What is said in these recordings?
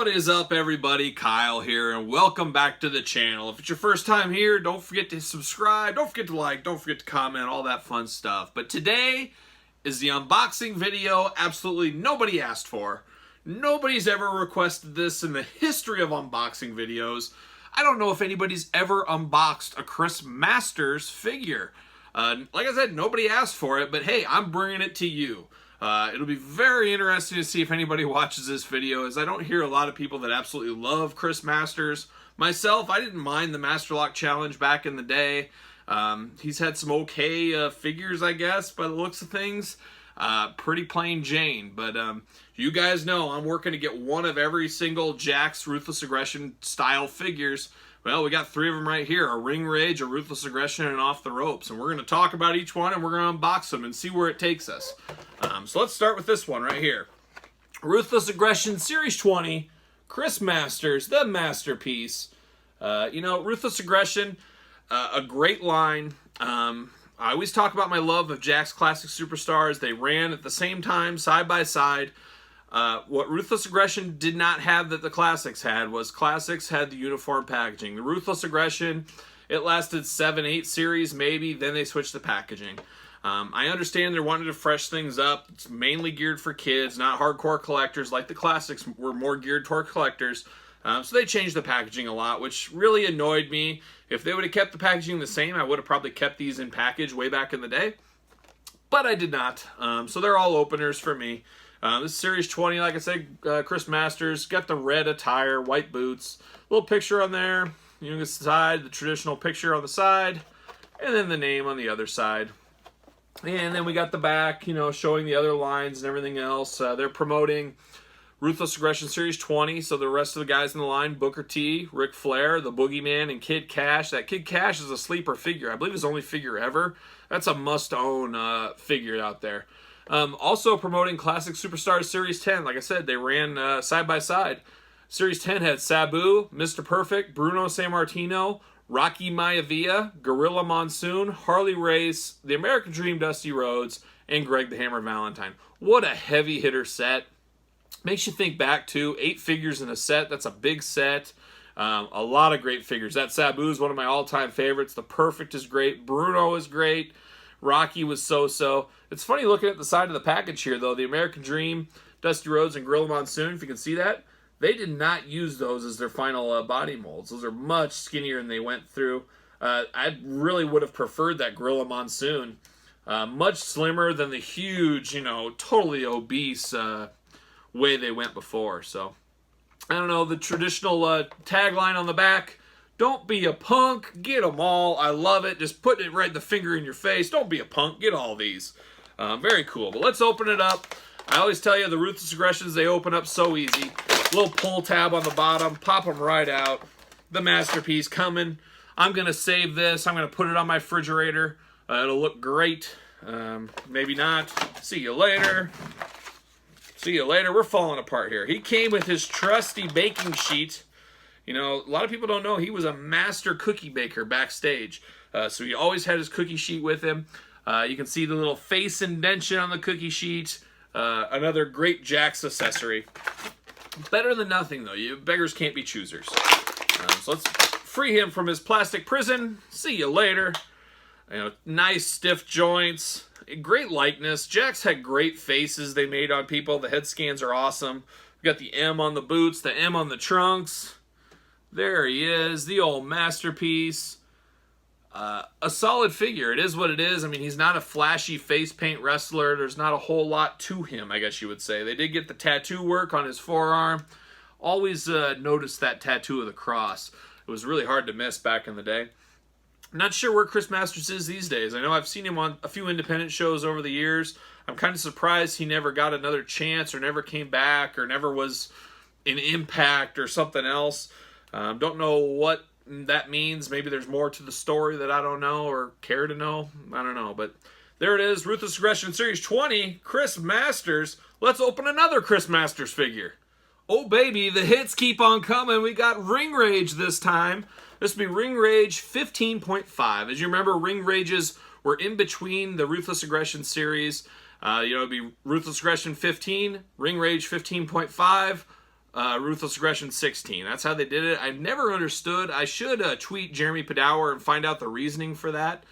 What is up, everybody? Kyle here, and welcome back to the channel. If it's your first time here, don't forget to subscribe, don't forget to like, don't forget to comment, all that fun stuff. But today is the unboxing video absolutely nobody asked for. Nobody's ever requested this in the history of unboxing videos. I don't know if anybody's ever unboxed a Chris Masters figure. Like I said, nobody asked for it, but hey, I'm bringing it to you. It'll be very interesting to see if anybody watches this video, as I don't hear a lot of people that absolutely love Chris Masters. Myself, I didn't mind the Master Lock Challenge back in the day. He's had some okay figures, I guess, by the looks of things. Pretty plain Jane, but you guys know I'm working to get one of every single Jakks Ruthless Aggression style figures. Well, we got 3 of them right here, a Ring Rage, a Ruthless Aggression, and Off the Ropes. And we're going to talk about each one, and we're going to unbox them and see where it takes us. So let's start with this one right here. Ruthless Aggression Series 20, Chris Masters, the masterpiece. Ruthless Aggression, a great line. I always talk about my love of Jakks Classic Superstars. They ran at the same time, side by side. What Ruthless Aggression did not have that the Classics had was Classics had the uniform packaging. The Ruthless Aggression, it lasted 7-8 series maybe, then they switched the packaging. I understand they're wanting to fresh things up. It's mainly geared for kids, not hardcore collectors like the Classics were more geared toward collectors. So they changed the packaging a lot, which really annoyed me. If they would have kept the packaging the same, I would have probably kept these in package way back in the day. But I did not. So they're all openers for me. This is Series 20, like I said, Chris Masters. Got the red attire, white boots. Little picture on there. You know, the side, the traditional picture on the side. And then the name on the other side. And then we got the back, you know, showing the other lines and everything else. They're promoting Ruthless Aggression Series 20. So the rest of the guys in the line, Booker T, Ric Flair, the Boogeyman, and Kid Cash. That Kid Cash is a sleeper figure. I believe his only figure ever. That's a must-own figure out there. Also promoting Classic Superstars Series 10. Like I said, they ran side by side. Series 10 had Sabu, Mr. Perfect, Bruno Sammartino, Rocky Maivia, Gorilla Monsoon, Harley Race, the American Dream Dusty Rhodes, and Greg the Hammer Valentine. What a heavy hitter set. Makes you think back to 8 figures in a set. That's a big set. A lot of great figures. That Sabu is one of my all-time favorites. The Perfect is great. Bruno is great. Rocky was so-so. It's funny looking at the side of the package here, though. The American Dream, Dusty Rhodes, and Gorilla Monsoon, if you can see that, they did not use those as their final body molds. Those are much skinnier than they went through. I really would have preferred that Gorilla Monsoon. Much slimmer than the huge, you know, totally obese way they went before. So, I don't know, the traditional tagline on the back, don't be a punk, get them all. I love it. Just putting it right the finger in your face. Don't be a punk, get all these. Very cool. But let's open it up. I always tell you, the Ruthless Aggressions, they open up so easy. Little pull tab on the bottom, pop them right out. The masterpiece coming. I'm going to save this. I'm going to put it on my refrigerator. It'll look great. Maybe not. See you later. See you later. We're falling apart here. He came with his trusty baking sheet. You know, a lot of people don't know he was a master cookie baker backstage. So he always had his cookie sheet with him. You can see the little face indention on the cookie sheet. Another great Jakks accessory. Better than nothing, though. You beggars can't be choosers. So let's free him from his plastic prison. See you later. You know, nice stiff joints. Great likeness. Jakks had great faces they made on people. The head scans are awesome. We got the M on the boots, the M on the trunks. There he is, the old masterpiece. A solid figure. It is what it is. I mean, he's not a flashy face paint wrestler. There's not a whole lot to him, I guess you would say. They did get the tattoo work on his forearm. Always noticed that tattoo of the cross. It was really hard to miss back in the day. I'm not sure where Chris Masters is these days. I know I've seen him on a few independent shows over the years. I'm kind of surprised he never got another chance or never came back or never was in Impact or something else. Don't know what that means. Maybe there's more to the story that I don't know or care to know. I don't know. But there it is. Ruthless Aggression Series 20, Chris Masters. Let's open another Chris Masters figure. Oh, baby, the hits keep on coming. We got Ring Rage this time. This will be Ring Rage 15.5. As you remember, Ring Rages were in between the Ruthless Aggression series. It'd be Ruthless Aggression 15, Ring Rage 15.5. Ruthless Aggression 16. That's how they did it. I've never understood. I should tweet Jeremy Padower and find out the reasoning for that.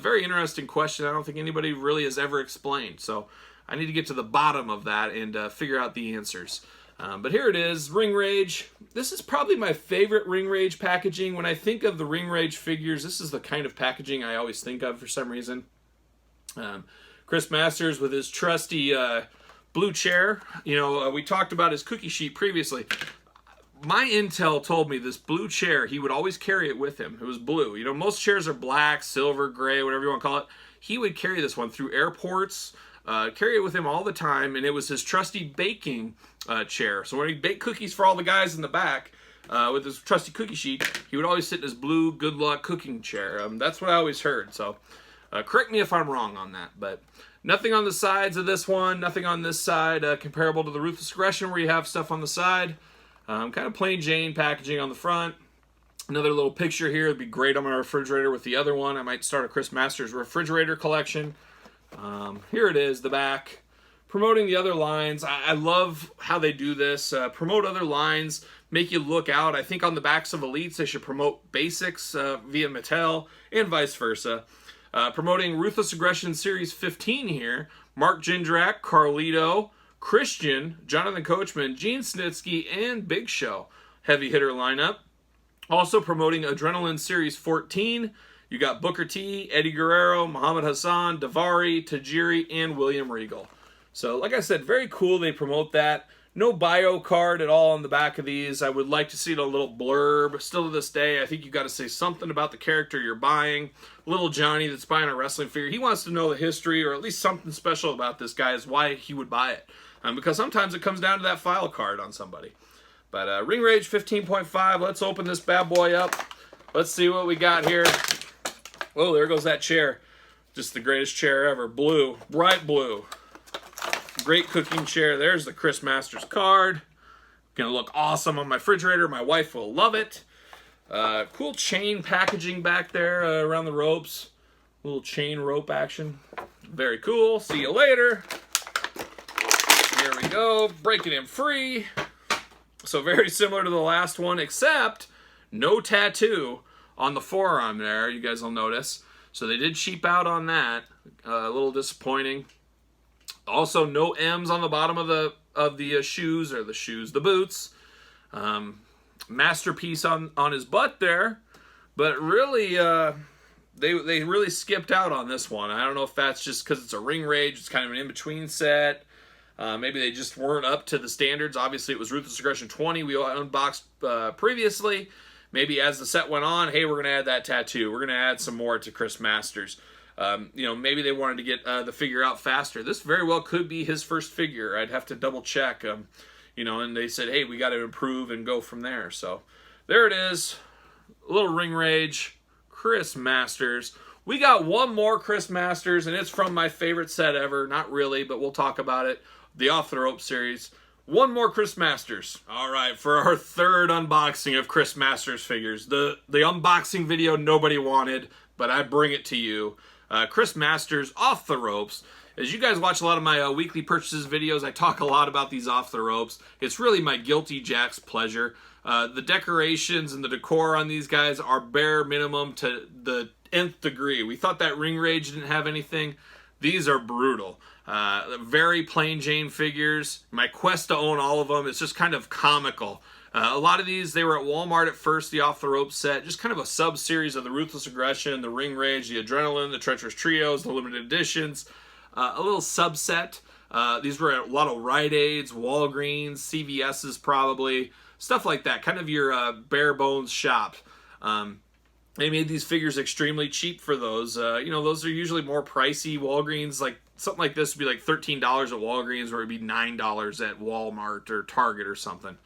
Very interesting question. I don't think anybody really has ever explained. So I need to get to the bottom of that and figure out the answers. But here it is, Ring Rage. This is probably my favorite Ring Rage packaging. When I think of the Ring Rage figures, this is the kind of packaging I always think of for some reason. Chris Masters with his trusty blue chair. You know, we talked about his cookie sheet previously. My intel told me this blue chair, he would always carry it with him. It was blue. You know, most chairs are black, silver, gray, whatever you want to call it. He would carry this one through airports, carry it with him all the time, and it was his trusty baking chair. So when he baked cookies for all the guys in the back with his trusty cookie sheet, he would always sit in his blue good luck cooking chair. That's what I always heard. So correct me if I'm wrong on that, but nothing on the sides of this one, nothing on this side comparable to the Ruthless Aggression where you have stuff on the side. Kind of plain Jane packaging on the front. Another little picture here. It'd be great on my refrigerator with the other one. I might start a Chris Masters refrigerator collection. Here it is, the back. Promoting the other lines. I love how they do this. Promote other lines, make you look out. I think on the backs of Elites, they should promote basics via Mattel and vice versa. Promoting Ruthless Aggression Series 15 here. Mark Jindrak, Carlito, Christian, Jonathan Coachman, Gene Snitsky, and Big Show. Heavy hitter lineup. Also promoting Adrenaline Series 14. You got Booker T, Eddie Guerrero, Muhammad Hassan, Davari, Tajiri, and William Regal. So, like I said, very cool they promote that. No bio card at all on the back of these. I would like to see a little blurb. Still to this day, I think you got to say something about the character you're buying. Little Johnny that's buying a wrestling figure, he wants to know the history or at least something special about this guy is why he would buy it. Because sometimes it comes down to that file card on somebody. But Ring Rage 15.5, let's open this bad boy up. Let's see what we got here. Oh, there goes that chair. Just the greatest chair ever. Blue, bright blue. Great cooking chair. There's the Chris Masters card. Gonna look awesome on my refrigerator. My wife will love it. Cool chain packaging back there around the ropes. Little chain rope action. Very cool. See you later. Here we go. Breaking him free. So very similar to the last one, except no tattoo on the forearm there. You guys will notice. So they did cheap out on that. A little disappointing. Also, no M's on the bottom of the shoes, or the boots. Masterpiece on his butt there, but really, they really skipped out on this one. I don't know if that's just because it's a Ring Rage. It's kind of an in-between set. Maybe they just weren't up to the standards. Obviously, it was Ruthless Aggression 20 we unboxed previously. Maybe as the set went on, hey, we're going to add that tattoo. We're going to add some more to Chris Masters. You know, maybe they wanted to get the figure out faster. This very well could be his first figure. I'd have to double check. You know, and they said, hey, we got to improve and go from there. So there it is. A little Ring Rage, Chris Masters. We got one more Chris Masters, and it's from my favorite set ever. Not really, but we'll talk about it. The Off the Rope series. One more Chris Masters. All right, for our third unboxing of Chris Masters figures. The unboxing video nobody wanted, but I bring it to you. Chris Masters Off the Ropes. As you guys watch a lot of my weekly purchases videos, I talk a lot about these Off the Ropes. It's really my guilty Jakks pleasure. The decorations and the decor on these guys are bare minimum to the nth degree. We thought that Ring Rage didn't have anything. These are brutal. Very plain Jane figures. My quest to own all of them, it's just kind of comical. A lot of these, they were at Walmart at first, the Off the Rope set. Just kind of a sub-series of the Ruthless Aggression, the Ring Rage, the Adrenaline, the Treacherous Trios, the Limited Editions. A little subset. These were a lot of Rite Aids, Walgreens, CVS's probably. Stuff like that. Kind of your bare bones shop. They made these figures extremely cheap for those. You know, those are usually more pricey. Walgreens, like something like this would be like $13 at Walgreens, or it'd be $9 at Walmart or Target or something.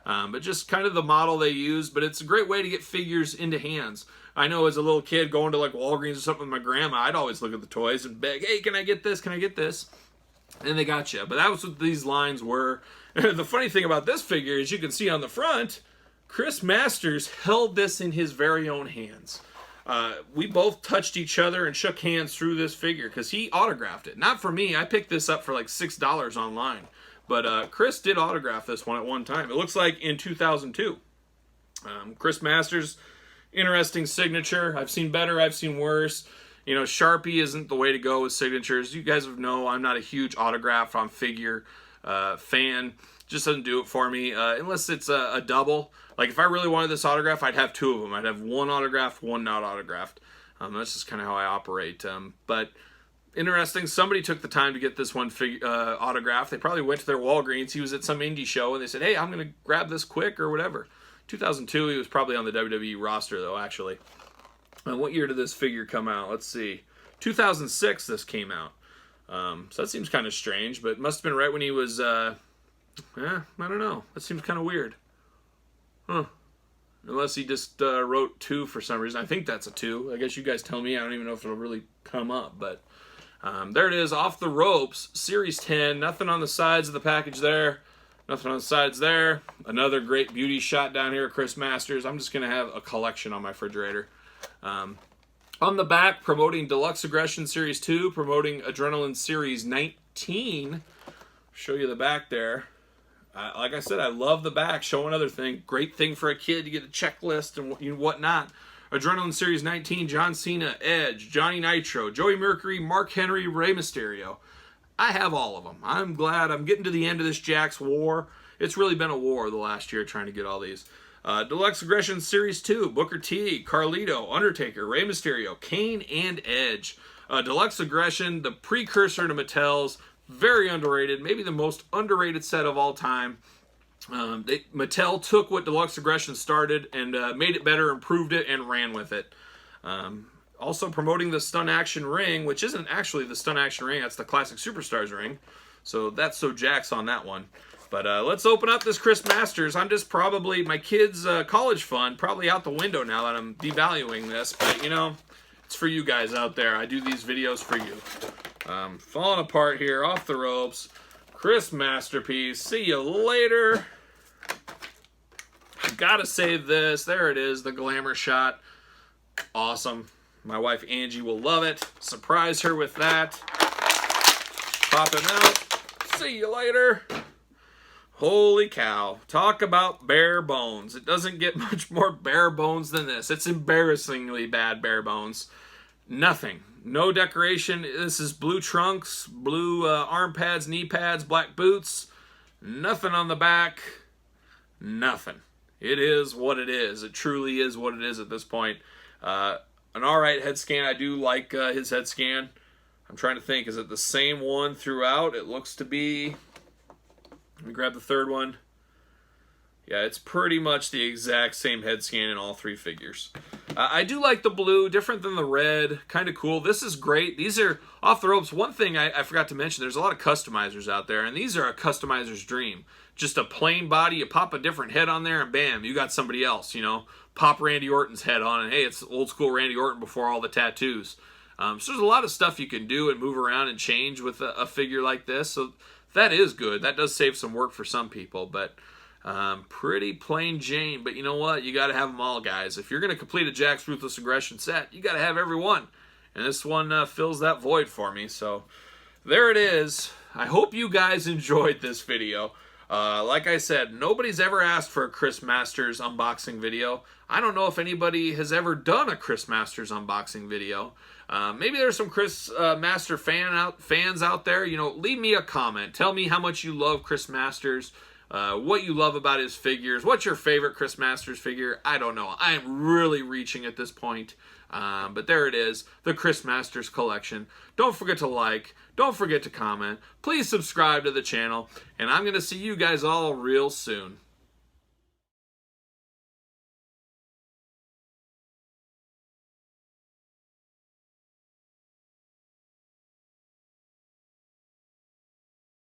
But just kind of the model they use. But it's a great way to get figures into hands. I know as a little kid going to like Walgreens or something with my grandma, I'd always look at the toys and beg, hey, can I get this? Can I get this? And they got you. But that was what these lines were. The funny thing about this figure is you can see on the front, Chris Masters held this in his very own hands. We both touched each other and shook hands through this figure because he autographed it. Not for me. I picked this up for like $6 online. But Chris did autograph this one at one time. It looks like in 2002. Chris Masters, interesting signature. I've seen better, I've seen worse. You know, Sharpie isn't the way to go with signatures. You guys know I'm not a huge autograph on figure fan. Just doesn't do it for me unless it's a double. Like if I really wanted this autograph, I'd have two of them. I'd have one autographed, one not autographed. That's just kind of how I operate. But interesting, somebody took the time to get this one autographed. They probably went to their Walgreens. He was at some indie show and they said, hey, I'm going to grab this quick or whatever. 2002, he was probably on the WWE roster though, actually. What year did this figure come out? Let's see. 2006 this came out. So that seems kind of strange, but it must have been right when he was, I don't know. That seems kind of weird. Huh. Unless he just wrote 2 for some reason. I think that's a 2. I guess you guys tell me. I don't even know if it'll really come up, but there it is, Off the Ropes, Series 10. Nothing on the sides of the package there. Nothing on the sides there. Another great beauty shot down here, Chris Masters. I'm just going to have a collection on my refrigerator. On the back, promoting Deluxe Aggression Series 2, promoting Adrenaline Series 19. Show you the back there. Like I said, I love the back. Show another thing. Great thing for a kid to get a checklist and whatnot. Adrenaline Series 19, John Cena, Edge, Johnny Nitro, Joey Mercury, Mark Henry, Rey Mysterio. I have all of them. I'm glad I'm getting to the end of this Jakks war. It's really been a war the last year trying to get all these. Deluxe Aggression Series 2, Booker T, Carlito, Undertaker, Rey Mysterio, Kane, and Edge. Deluxe Aggression, the precursor to Mattel's, very underrated, maybe the most underrated set of all time. Mattel took what Deluxe Aggression started and made it better, improved it, and ran with it. Also promoting the Stunt Action ring, which isn't actually the Stunt Action ring, that's the Classic Superstars ring. So that's so Jakks on that one. But let's open up this Chris Masters. I'm just probably, my kids' college fund, probably out the window now that I'm devaluing this. But, you know, it's for you guys out there. I do these videos for you. Falling apart here, Off the Ropes. Chris Masterpiece. See you later. Gotta save this. There it is, the glamour shot. Awesome. My wife Angie will love it. Surprise her with that. Pop him out. See you later. Holy cow. Talk about bare bones. It doesn't get much more bare bones than this. It's embarrassingly bad bare bones. Nothing. No decoration. This is blue trunks, blue arm pads, knee pads, black boots. Nothing on the back. Nothing. It is what it is. It truly is what it is at this point. An alright head scan. I do like his head scan. I'm trying to think. Is it the same one throughout? It looks to be. Let me grab the third one. Yeah, it's pretty much the exact same head scan in all 3 figures. I do like the blue, different than the red. Kind of cool. This is great. These are Off the Ropes. One thing I forgot to mention, there's a lot of customizers out there, and these are a customizer's dream. Just a plain body, you pop a different head on there, and bam, you got somebody else, you know. Pop Randy Orton's head on, and hey, it's old school Randy Orton before all the tattoos. So there's a lot of stuff you can do and move around and change with a figure like this. So that is good. That does save some work for some people, but pretty plain Jane. But you know what? You got to have them all, guys. If you're going to complete a Jakks Ruthless Aggression set, you got to have every one. And this one fills that void for me. So there it is. I hope you guys enjoyed this video. Like I said, nobody's ever asked for a Chris Masters unboxing video. I don't know if anybody has ever done a Chris Masters unboxing video. Maybe there's some Chris Master fans out there. You know, leave me a comment. Tell me how much you love Chris Masters, what you love about his figures. What's your favorite Chris Masters figure? I don't know. I am really reaching at this point. But there it is, the Chris Masters collection. Don't forget to like. Don't forget to comment. Please subscribe to the channel. And I'm going to see you guys all real soon.